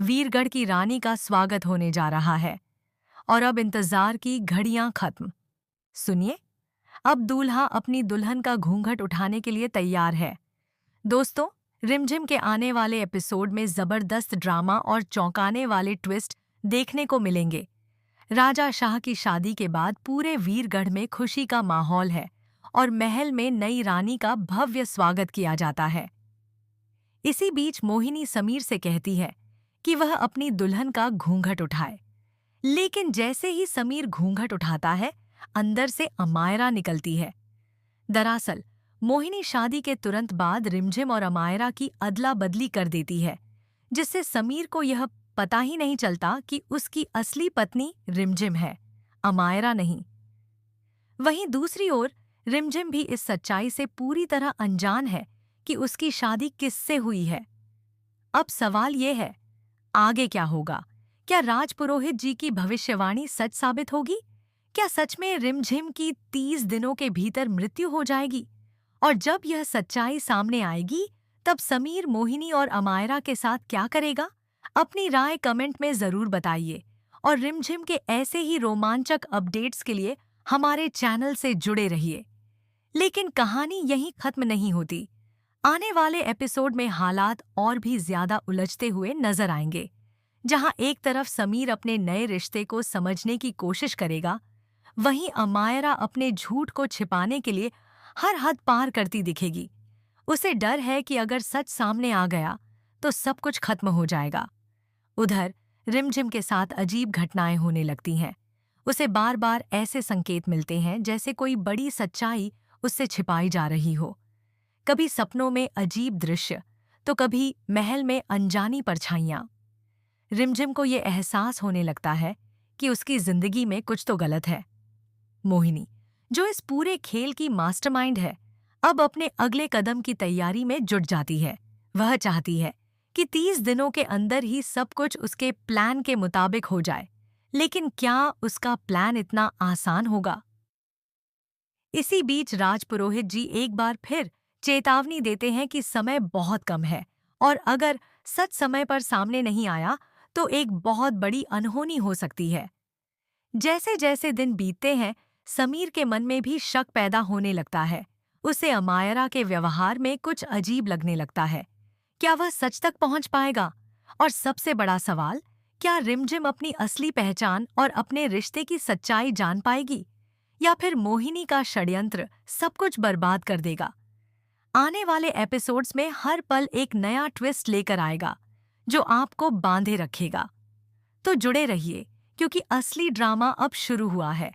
वीरगढ़ की रानी का स्वागत होने जा रहा है और अब इंतजार की घड़ियां खत्म। सुनिए, अब दूल्हा अपनी दुल्हन का घूंघट उठाने के लिए तैयार है। दोस्तों, रिमझिम के आने वाले एपिसोड में जबरदस्त ड्रामा और चौंकाने वाले ट्विस्ट देखने को मिलेंगे। राजा शाह की शादी के बाद पूरे वीरगढ़ में खुशी का माहौल है और महल में नई रानी का भव्य स्वागत किया जाता है। इसी बीच मोहिनी समीर से कहती है कि वह अपनी दुल्हन का घूंघट उठाए, लेकिन जैसे ही समीर घूंघट उठाता है, अंदर से अमायरा निकलती है। दरअसल मोहिनी शादी के तुरंत बाद रिमझिम और अमायरा की अदला बदली कर देती है, जिससे समीर को यह पता ही नहीं चलता कि उसकी असली पत्नी रिमझिम है, अमायरा नहीं। वहीं दूसरी ओर रिमझिम भी इस सच्चाई से पूरी तरह अनजान है कि उसकी शादी किससे हुई है। अब सवाल ये है, आगे क्या होगा? क्या राजपुरोहित जी की भविष्यवाणी सच साबित होगी? क्या सच में रिमझिम की 30 दिनों के भीतर मृत्यु हो जाएगी? और जब यह सच्चाई सामने आएगी, तब समीर मोहिनी और अमायरा के साथ क्या करेगा? अपनी राय कमेंट में जरूर बताइए और रिमझिम के ऐसे ही रोमांचक अपडेट्स के लिए हमारे चैनल से जुड़े रहिए। लेकिन कहानी यहीं खत्म नहीं होती। आने वाले एपिसोड में हालात और भी ज्यादा उलझते हुए नजर आएंगे, जहां एक तरफ समीर अपने नए रिश्ते को समझने की कोशिश करेगा, वहीं अमायरा अपने झूठ को छिपाने के लिए हर हद पार करती दिखेगी। उसे डर है कि अगर सच सामने आ गया तो सब कुछ खत्म हो जाएगा। उधर रिमझिम के साथ अजीब घटनाएं होने लगती हैं। उसे बार बार ऐसे संकेत मिलते हैं जैसे कोई बड़ी सच्चाई उससे छिपाई जा रही हो। कभी सपनों में अजीब दृश्य, तो कभी महल में अनजानी परछाइयां। रिमझिम को ये एहसास होने लगता है कि उसकी जिंदगी में कुछ तो गलत है। मोहिनी, जो इस पूरे खेल की मास्टरमाइंड है, अब अपने अगले कदम की तैयारी में जुट जाती है। वह चाहती है कि 30 दिनों के अंदर ही सब कुछ उसके प्लान के मुताबिक हो जाए। लेकिन क्या उसका प्लान इतना आसान होगा? इसी बीच राजपुरोहित जी एक बार फिर चेतावनी देते हैं कि समय बहुत कम है और अगर सच समय पर सामने नहीं आया तो एक बहुत बड़ी अनहोनी हो सकती है। जैसे जैसे दिन बीतते हैं, समीर के मन में भी शक पैदा होने लगता है। उसे अमायरा के व्यवहार में कुछ अजीब लगने लगता है। क्या वह सच तक पहुंच पाएगा? और सबसे बड़ा सवाल, क्या रिमझिम अपनी असली पहचान और अपने रिश्ते की सच्चाई जान पाएगी, या फिर मोहिनी का षड्यंत्र सब कुछ बर्बाद कर देगा? आने वाले एपिसोड्स में हर पल एक नया ट्विस्ट लेकर आएगा, जो आपको बांधे रखेगा। तो जुड़े रहिए, क्योंकि असली ड्रामा अब शुरू हुआ है।